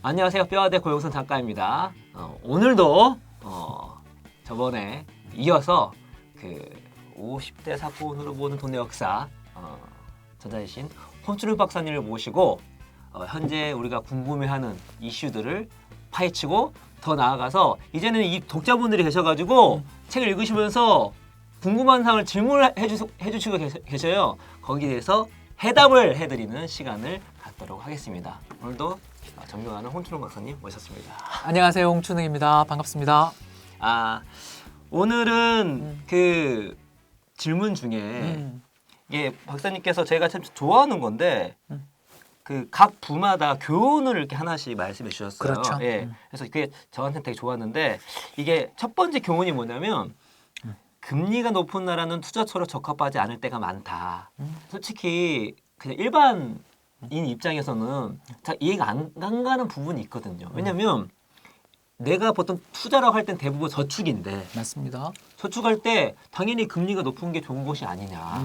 안녕하세요. 뼈아대 고용선 작가입니다. 오늘도 저번에 이어서 그 50대 사건으로 보는 돈의 역사 저자이신 홍춘욱 박사님을 모시고 현재 우리가 궁금해하는 이슈들을 파헤치고 더 나아가서 이제는 이 독자분들이 계셔가지고 책을 읽으시면서 궁금한 사항을 질문을 해주시고 계셔요. 거기에 대해서 해답을 해드리는 시간을 갖도록 하겠습니다. 오늘도 존경하는 홍춘욱 박사님 모셨습니다. 안녕하세요, 홍춘욱입니다. 반갑습니다. 오늘은 그 질문 중에 이게 박사님께서 제가 참 좋아하는 건데 그 각 부마다 교훈을 이렇게 하나씩 말씀해 주셨어요. 그렇죠. 예. 그래서 그게 저한테 되게 좋았는데 이게 첫 번째 교훈이 뭐냐면 금리가 높은 나라는 투자처로 적합하지 않을 때가 많다. 솔직히 그냥 일반인 입장에서는 잘 이해가 안 가는 부분이 있거든요. 왜냐하면 내가 보통 투자라고 할 땐 대부분 저축인데 맞습니다. 저축할 때 당연히 금리가 높은 게 좋은 것이 아니냐.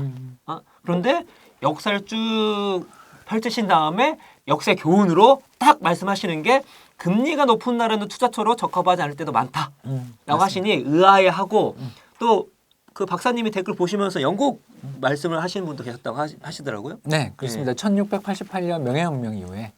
그런데 역사를 쭉 펼치신 다음에 역사의 교훈으로 딱 말씀하시는 게 금리가 높은 나라는 투자처로 적합하지 않을 때도 많다라고 하시니 의아해하고 또 그 박사님이 댓글 보시면서 영국 말씀을 하시는 분도 계셨다고 하시더라고요. 네, 그렇습니다. 1688년 명예혁명 이후에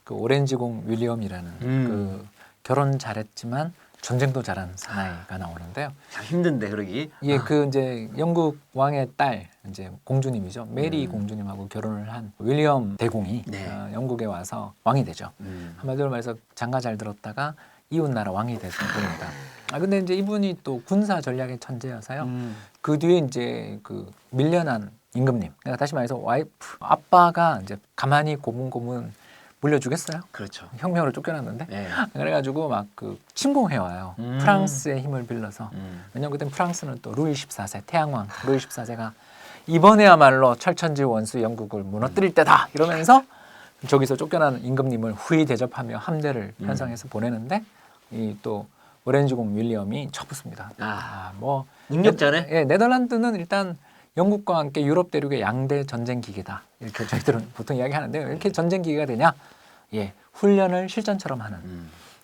그 오렌지공 윌리엄이라는 그 결혼 잘했지만 전쟁도 잘한 사나이가 나오는데요. 참 힘든데 그러기. 예, 그 이제 영국 왕의 딸 이제 공주님이죠. 메리 공주님하고 결혼을 한 윌리엄 대공이 영국에 와서 왕이 되죠. 한마디로 말해서 장가 잘 들었다가 이웃 나라 왕이 됐던 분입니다. 근데 이제 이분이 또 군사 전략의 천재여서요. 그 뒤에 이제 그 밀려난 임금님, 그러니까 다시 말해서 와이프, 아빠가 이제 가만히 고문고문 물려주겠어요? 그렇죠. 혁명으로 쫓겨났는데 네. 그래가지고 막 그 침공해와요. 프랑스의 힘을 빌려서. 왜냐면 그때 프랑스는 또 루이 14세 태양왕 루이 14세가 이번에야말로 철천지 원수 영국을 무너뜨릴 때다 이러면서 저기서 쫓겨난 임금님을 후히 대접하며 함대를 편성해서 보내는데 이 또 오렌지공 윌리엄이 쳐붙습니다. 뭐 능력자네. 예, 네덜란드는 일단 영국과 함께 유럽 대륙의 양대 전쟁 기계다 이렇게 저희들은 보통 이야기하는데요. 이렇게 전쟁 기계가 되냐? 예, 훈련을 실전처럼 하는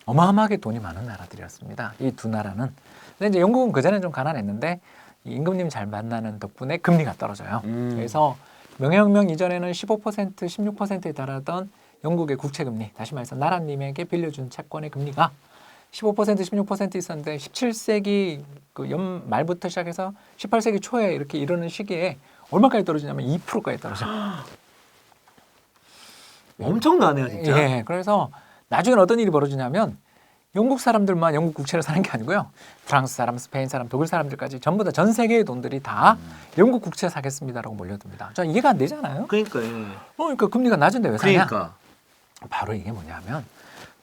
어마어마하게 돈이 많은 나라들이었습니다. 이 두 나라는. 근데 이제 영국은 그 전에 좀 가난했는데 이 임금님 잘 만나는 덕분에 금리가 떨어져요. 그래서 명예혁명 이전에는 15%, 16%에 달하던 영국의 국채 금리, 다시 말해서 나라님에게 빌려준 채권의 금리가 15%, 16% 있었는데 17세기 그 연말부터 시작해서 18세기 초에 이렇게 이러는 시기에 얼마까지 떨어지냐면 2%까지 떨어져요. 엄청나네요, 진짜. 예, 그래서 나중에 어떤 일이 벌어지냐면 영국 사람들만 영국 국채를 사는 게 아니고요. 프랑스 사람, 스페인 사람, 독일 사람들까지 전부 다 전 세계의 돈들이 다 영국 국채 사겠습니다라고 몰려듭니다. 저 이해가 안 되잖아요. 그러니까요. 그러니까 금리가 낮은데 왜 사냐? 그러니까. 바로 이게 뭐냐면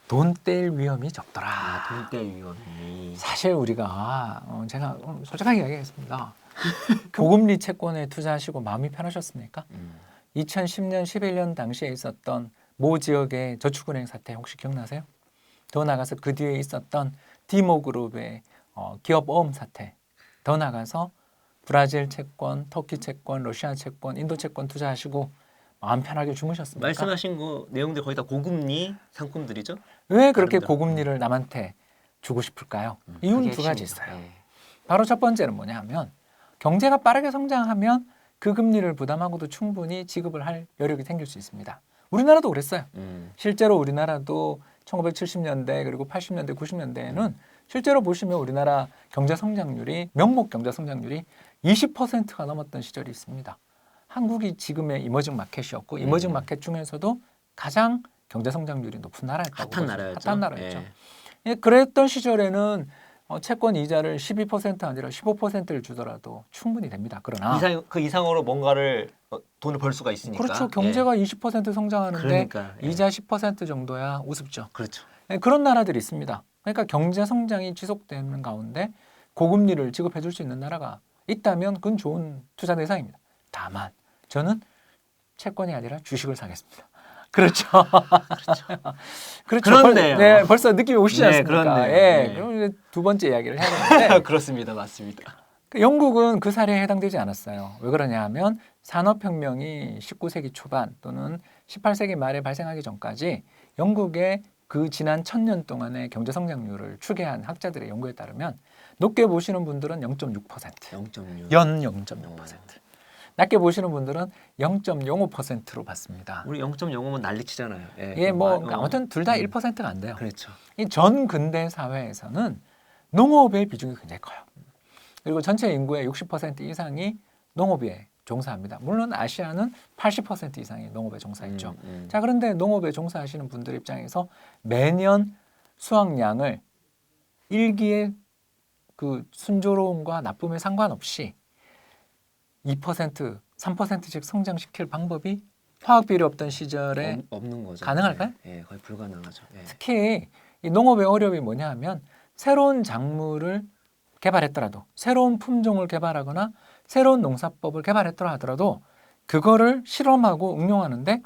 돈 뗄 위험이 적더라. 돈 뗄 위험이. 사실 우리가 제가 솔직하게 이야기하겠습니다. 고금리 채권에 투자하시고 마음이 편하셨습니까? 2010년, 11년 당시에 있었던 모 지역의 저축은행 사태 혹시 기억나세요? 더 나가서 그 뒤에 있었던 디모그룹의 기업 어음 사태, 더 나가서 브라질 채권, 터키 채권, 러시아 채권, 인도 채권 투자하시고 마음 편하게 주무셨습니까? 말씀하신 거 내용들 거의 다 고금리 상품들이죠? 왜 그렇게 다릅니다. 고금리를 남한테 주고 싶을까요? 이유는 두 가지 핵심이다. 있어요. 네. 바로 첫 번째는 뭐냐 하면 경제가 빠르게 성장하면 그 금리를 부담하고도 충분히 지급을 할 여력이 생길 수 있습니다. 우리나라도 그랬어요. 실제로 우리나라도 1970년대 그리고 80년대, 90년대에는 실제로 보시면 우리나라 경제 성장률이 명목 경제 성장률이 20%가 넘었던 시절이 있습니다. 한국이 지금의 이머징 마켓이었고 이머징 마켓 중에서도 가장 경제 성장률이 높은 나라였다고 핫한 나라였죠. 핫한 나라였죠. 예, 그랬던 시절에는 채권 이자를 12% 아니라 15%를 주더라도 충분히 됩니다. 그러나 그 이상으로 뭔가를 돈을 벌 수가 있으니까. 그렇죠. 경제가 20% 성장하는데 그러니까, 이자 10% 정도야 우습죠. 그렇죠. 예, 그런 나라들이 있습니다. 그러니까 경제 성장이 지속되는 가운데 고금리를 지급해 줄 수 있는 나라가 있다면 그건 좋은 투자 대상입니다. 다만 저는 채권이 아니라 주식을 사겠습니다. 그렇죠. 그렇죠. 그렇네요. 네, 벌써 느낌이 오시지 네, 않습니까? 그렇네요. 예, 네. 그럼 이제 두 번째 이야기를 해야 되는데 그렇습니다. 맞습니다. 영국은 그 사례에 해당되지 않았어요. 왜 그러냐 하면 산업혁명이 19세기 초반 또는 18세기 말에 발생하기 전까지 영국의 그 지난 1000년 동안의 경제 성장률을 추계한 학자들의 연구에 따르면 높게 보시는 분들은 0.6%, 0.6. 연 0.6%. 낮게 보시는 분들은 0.05%로 봤습니다. 우리 0.05면 난리치잖아요. 예, 뭐 아무튼 둘 다 1%가 안 돼요. 그렇죠. 이 전 근대 사회에서는 농업의 비중이 굉장히 커요. 그리고 전체 인구의 60% 이상이 농업에 종사합니다. 물론 아시아는 80% 이상이 농업에 종사했죠. 자, 그런데 농업에 종사하시는 분들 입장에서 매년 수확량을 일기의 그 순조로움과 나쁨에 상관없이 2%, 3%씩 성장시킬 방법이 화학 비료 없던 시절에 없는 거죠. 가능할까요? 예, 거의 불가능하죠. 예. 특히 이 농업의 어려움이 뭐냐 하면 새로운 작물을 개발했더라도 새로운 품종을 개발하거나 새로운 농사법을 개발했더라 하더라도 그거를 실험하고 응용하는데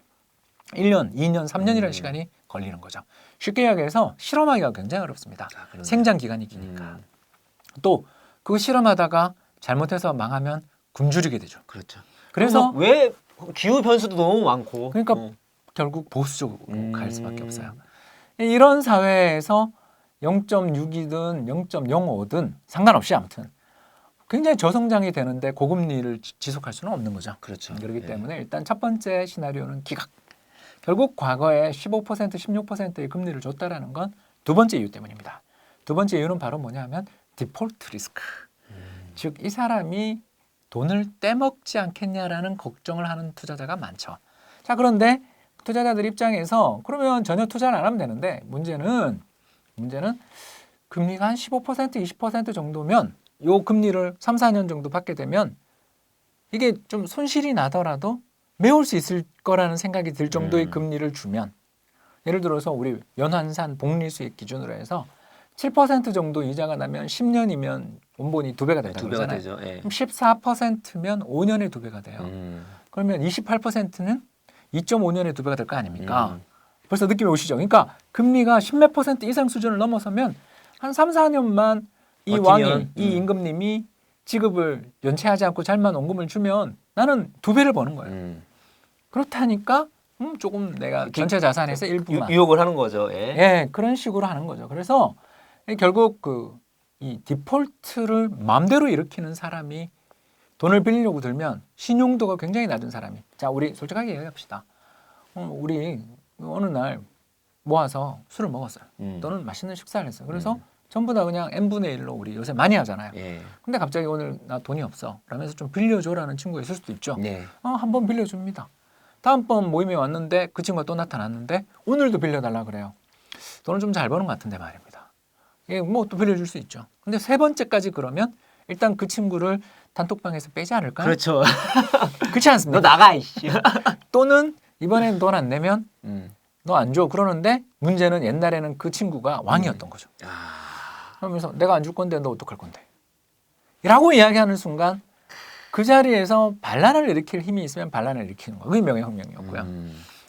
1년, 2년, 3년이라는 시간이 걸리는 거죠. 쉽게 이야기해서 실험하기가 굉장히 어렵습니다. 생장 기간이 기니까. 또 그 실험하다가 잘못해서 망하면 굶주리게 되죠. 그렇죠. 그래서 왜 기후 변수도 너무 많고. 그러니까 결국 보수적으로 갈 수밖에 없어요. 이런 사회에서 0.6이든 0.05든 상관없이 아무튼 굉장히 저성장이 되는데 고금리를 지속할 수는 없는 거죠. 그렇죠. 그렇기 예. 때문에 일단 첫 번째 시나리오는 기각. 결국 과거에 15%, 16%의 금리를 줬다라는 건 두 번째 이유 때문입니다. 두 번째 이유는 바로 뭐냐 하면 디폴트 리스크. 즉 이 사람이 돈을 떼먹지 않겠냐라는 걱정을 하는 투자자가 많죠. 자, 그런데 투자자들 입장에서 그러면 전혀 투자를 안 하면 되는데 문제는 금리가 한 15%, 20% 정도면 요 금리를 3, 4년 정도 받게 되면 이게 좀 손실이 나더라도 메울 수 있을 거라는 생각이 들 정도의 금리를 주면 예를 들어서 우리 연환산 복리 수익 기준으로 해서 7% 정도 이자가 나면 10년이면 원본이 2배가 된다고 두 배가 그러잖아요. 되죠. 예. 그럼 14%면 5년에 2배가 돼요. 그러면 28%는 2.5년에 2배가 될 거 아닙니까? 벌써 느낌이 오시죠? 그러니까 금리가 10몇 % 이상 수준을 넘어서면 한 3, 4년만 이 버티면, 왕이, 이 임금님이 지급을 연체하지 않고 잘만 원금을 주면 나는 2배를 버는 거예요. 그렇다니까 조금 내가 전체 자산에서 일부만 유혹을 하는 거죠. 예. 예, 그런 식으로 하는 거죠. 그래서 결국 이 디폴트를 마음대로 일으키는 사람이 돈을 빌리려고 들면 신용도가 굉장히 낮은 사람이. 자, 우리 솔직하게 얘기합시다. 우리 어느 날 모아서 술을 먹었어요. 또는 맛있는 식사를 했어요. 그래서 전부 다 그냥 n분의 1로 우리 요새 많이 하잖아요. 예. 근데 갑자기 오늘 나 돈이 없어. 그러면서 좀 빌려줘라는 친구가 있을 수도 있죠. 네. 한번 빌려줍니다. 다음번 모임에 왔는데 그 친구가 또 나타났는데 오늘도 빌려달라 그래요. 돈을 좀 잘 버는 것 같은데 말입니다. 예, 뭐 또 빌려줄 수 있죠. 근데 세 번째까지 그러면 일단 그 친구를 단톡방에서 빼지 않을까요? 그렇죠. 그렇지 않습니까? 너 나가 이씨. 또는 이번엔 돈 안 내면 너 안 줘. 그러는데 문제는 옛날에는 그 친구가 왕이었던 거죠. 그러면서 내가 안 줄 건데 너 어떡할 건데? 라고 이야기하는 순간 그 자리에서 반란을 일으킬 힘이 있으면 반란을 일으키는 거예요. 그게 명예혁명이었고요.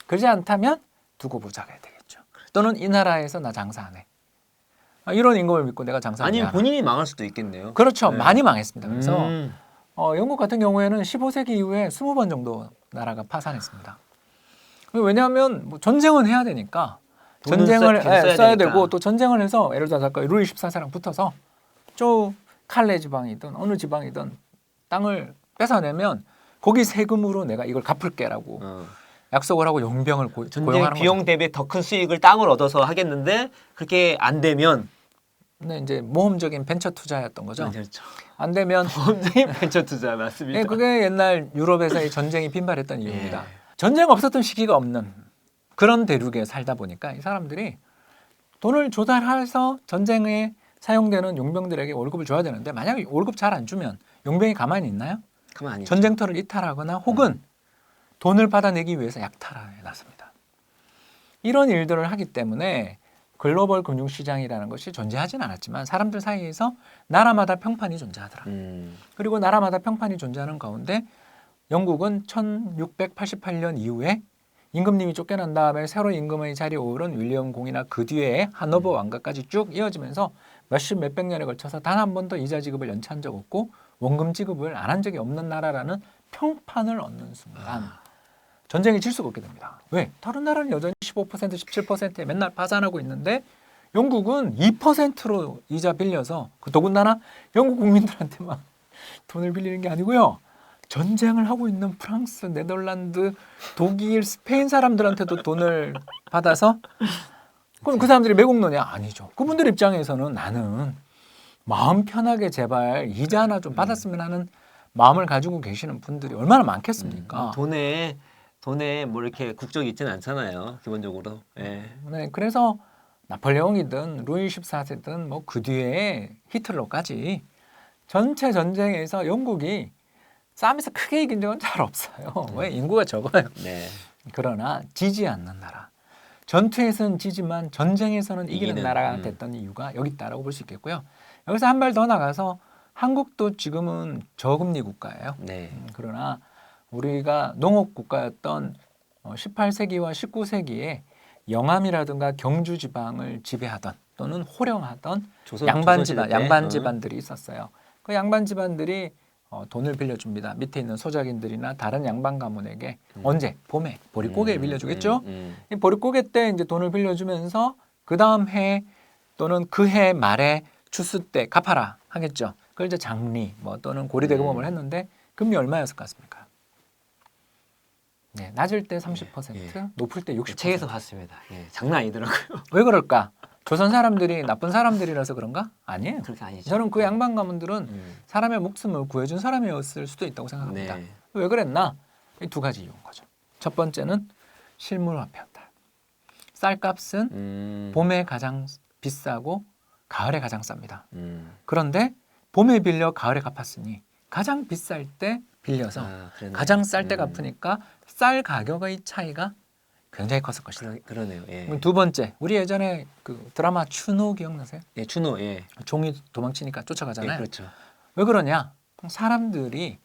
그러지 않다면 두고 보자가 되겠죠. 또는 이 나라에서 나 장사 안 해. 이런 임금을 믿고 내가 장사 안 해. 아니면 본인이 망할 수도 있겠네요. 그렇죠. 네. 많이 망했습니다. 그래서 영국 같은 경우에는 15세기 이후에 20번 정도 나라가 파산했습니다. 왜냐하면 뭐 전쟁은 해야 되니까 전쟁을 써야 되고 또 전쟁을 해서 예를 들어서 아까 루이 14세랑 붙어서 저 칼레 지방이든 어느 지방이든 땅을 뺏어내면 거기 세금으로 내가 이걸 갚을게라고 약속을 하고 용병을 전쟁 고용하는 비용 거죠. 대비 더 큰 수익을 땅을 얻어서 하겠는데 그렇게 안 되면 근데 이제 모험적인 벤처 투자였던 거죠. 그렇죠. 안 되면 모험적인 벤처 투자 맞습니다. 예, 그게 옛날 유럽에서의 전쟁이 빈발했던 이유입니다. 전쟁 없었던 시기가 없는 그런 대륙에 살다 보니까 이 사람들이 돈을 조달해서 전쟁에 사용되는 용병들에게 월급을 줘야 되는데 만약에 월급 잘 안 주면 용병이 가만히 있나요? 그만 아니죠. 전쟁터를 이탈하거나 혹은 돈을 받아내기 위해서 약탈에 나섭니다. 이런 일들을 하기 때문에 글로벌 금융시장이라는 것이 존재하진 않았지만 사람들 사이에서 나라마다 평판이 존재하더라. 그리고 나라마다 평판이 존재하는 가운데 영국은 1688년 이후에 임금님이 쫓겨난 다음에 새로운 임금의 자리에 오른 윌리엄 공이나 그 뒤에 하노버 왕가까지 쭉 이어지면서 몇십 몇백 년에 걸쳐서 단 한 번도 이자 지급을 연체한 적 없고 원금 지급을 안 한 적이 없는 나라라는 평판을 얻는 순간 전쟁에 질 수가 없게 됩니다. 왜? 다른 나라는 여전히 15%, 17%에 맨날 파산하고 있는데 영국은 2%로 이자 빌려서 더군다나 영국 국민들한테만 돈을 빌리는 게 아니고요. 전쟁을 하고 있는 프랑스, 네덜란드, 독일, 스페인 사람들한테도 돈을 받아서 그럼 그 사람들이 매국노냐? 아니죠. 그분들 입장에서는 나는 마음 편하게 제발 이자 하나 좀 받았으면 하는 마음을 가지고 계시는 분들이 얼마나 많겠습니까? 돈에 뭐 이렇게 국적이 있지는 않잖아요. 기본적으로. 예. 네, 그래서 나폴레옹이든 루이 14세든 뭐 그 뒤에 히틀러까지 전체 전쟁에서 영국이 싸움에서 크게 이긴 적은 잘 없어요. 왜? 인구가 적어요. 네. 그러나 지지 않는 나라. 전투에서는 지지만 전쟁에서는 이기는 나라가 됐던 이유가 여기 있다라고 볼 수 있겠고요. 여기서 한 발 더 나가서 한국도 지금은 저금리 국가예요. 네. 그러나 우리가 농업 국가였던 18세기와 19세기에 영암이라든가 경주 지방을 지배하던 또는 호령하던 양반 집안들이 있었어요. 그 양반 집안들이 돈을 빌려줍니다. 밑에 있는 소작인들이나 다른 양반 가문에게 언제? 봄에 보릿고개를 빌려주겠죠. 이 보릿고개 때 이제 돈을 빌려주면서 그 다음 해 또는 그 해 말에 추수 때 갚아라 하겠죠. 그걸 이제 장리 뭐 또는 고리대금업을 했는데 금리 얼마였을 것 같습니까? 네, 낮을 때 30%, 높을 때 60%. 책에서 봤습니다. 예, 장난 아니더라고요. 왜 그럴까? 조선 사람들이 나쁜 사람들이라서 그런가? 아니에요. 그렇게 아니죠. 저는 그 양반 가문들은 사람의 목숨을 구해준 사람이었을 수도 있다고 생각합니다. 네. 왜 그랬나? 이 두 가지 이유인 거죠. 첫 번째는 실물화폐였다. 쌀값은 봄에 가장 비싸고 가을에 가장 쌉니다. 그런데 봄에 빌려 가을에 갚았으니 가장 비쌀 때 빌려서 가장 쌀 때 갚으니까 쌀 가격의 차이가 굉장히 컸을 것이다. 그러네요. 예. 두 번째, 우리 예전에 그 드라마 추노 기억나세요? 예, 추노. 예. 종이 도망치니까 쫓아가잖아요. 예, 그렇죠. 왜 그러냐? 사람들이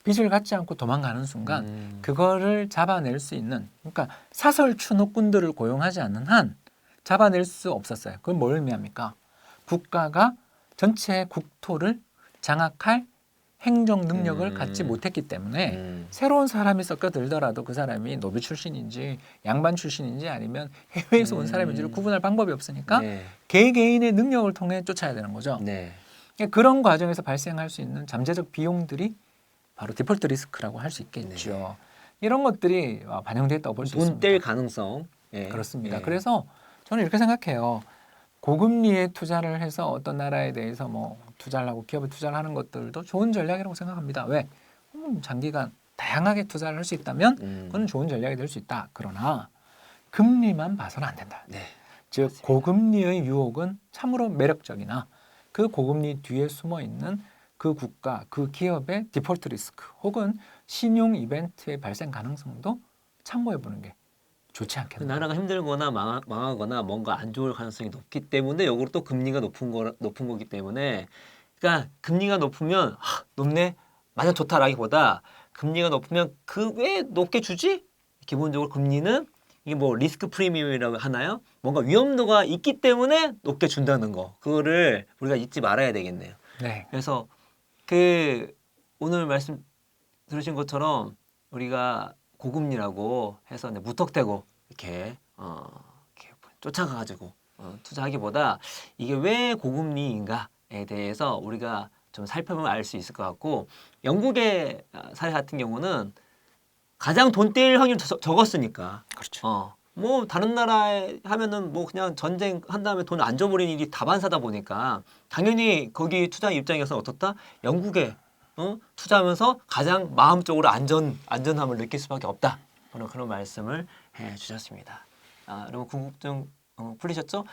빚을 갖지 않고 도망가는 순간 그거를 잡아낼 수 있는, 그러니까 사설 추노꾼들을 고용하지 않는 한 잡아낼 수 없었어요. 그건 뭘 의미합니까? 국가가 전체 국토를 장악할 행정 능력을 갖지 못했기 때문에 새로운 사람이 섞여들더라도 그 사람이 노비 출신인지 양반 출신인지 아니면 해외에서 온 사람인지를 구분할 방법이 없으니까 개개인의 능력을 통해 쫓아야 되는 거죠. 네. 그런 과정에서 발생할 수 있는 잠재적 비용들이 바로 디폴트 리스크라고 할 수 있겠죠. 네. 이런 것들이 반영되어 있다고 볼 수 있습니다. 돈 뗄 가능성. 예. 그렇습니다. 예. 그래서 저는 이렇게 생각해요. 고금리에 투자를 해서 어떤 나라에 대해서 뭐 투자를 하고 기업에 투자를 하는 것들도 좋은 전략이라고 생각합니다. 왜? 장기간 다양하게 투자를 할 수 있다면 그건 좋은 전략이 될 수 있다. 그러나 금리만 봐서는 안 된다. 네. 즉 고금리의 유혹은 참으로 매력적이나 그 고금리 뒤에 숨어 있는 그 국가, 그 기업의 디폴트 리스크 혹은 신용 이벤트의 발생 가능성도 참고해 보는 게 좋지 그 않겠나. 나라가 힘들거나 망하거나 뭔가 안 좋을 가능성이 높기 때문에 역으로 또 금리가 높은 거기 때문에, 그러니까 금리가 높으면 높네, 마냥 좋다라기보다 금리가 높으면 그 왜 높게 주지? 기본적으로 금리는 이게 뭐 리스크 프리미엄이라고 하나요? 뭔가 위험도가 있기 때문에 높게 준다는 거, 그거를 우리가 잊지 말아야 되겠네요. 네. 그래서 그 오늘 말씀 들으신 것처럼 우리가 고금리라고 해서 무턱대고 이렇게 쫓아가가지고 투자하기보다 이게 왜 고금리인가에 대해서 우리가 좀 살펴보면 알 수 있을 것 같고, 영국의 사례 같은 경우는 가장 돈 떼일 확률이 적었으니까. 그렇죠. 뭐 다른 나라에 하면은 뭐 그냥 전쟁 한 다음에 돈 안 줘버리는 일이 다반사다 보니까 당연히 거기 투자 입장에서 어떻다? 영국에 투자하면서 가장 마음적으로 안전함을 느낄 수밖에 없다. 그런 말씀을 해주셨습니다. 여러분 궁금증 풀리셨죠?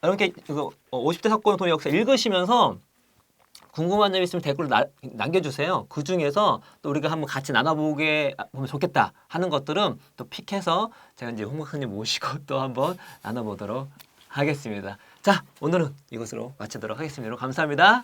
여러분께 이거 50대 사건 돈의 역사 읽으시면서 궁금한 점 있으면 댓글로 남겨주세요. 그 중에서 또 우리가 한번 같이 나눠보게 보면 좋겠다 하는 것들은 또 픽해서 제가 이제 홍 박사님 모시고 또 한번 나눠보도록 하겠습니다. 자, 오늘은 이것으로 마치도록 하겠습니다. 여러분 감사합니다.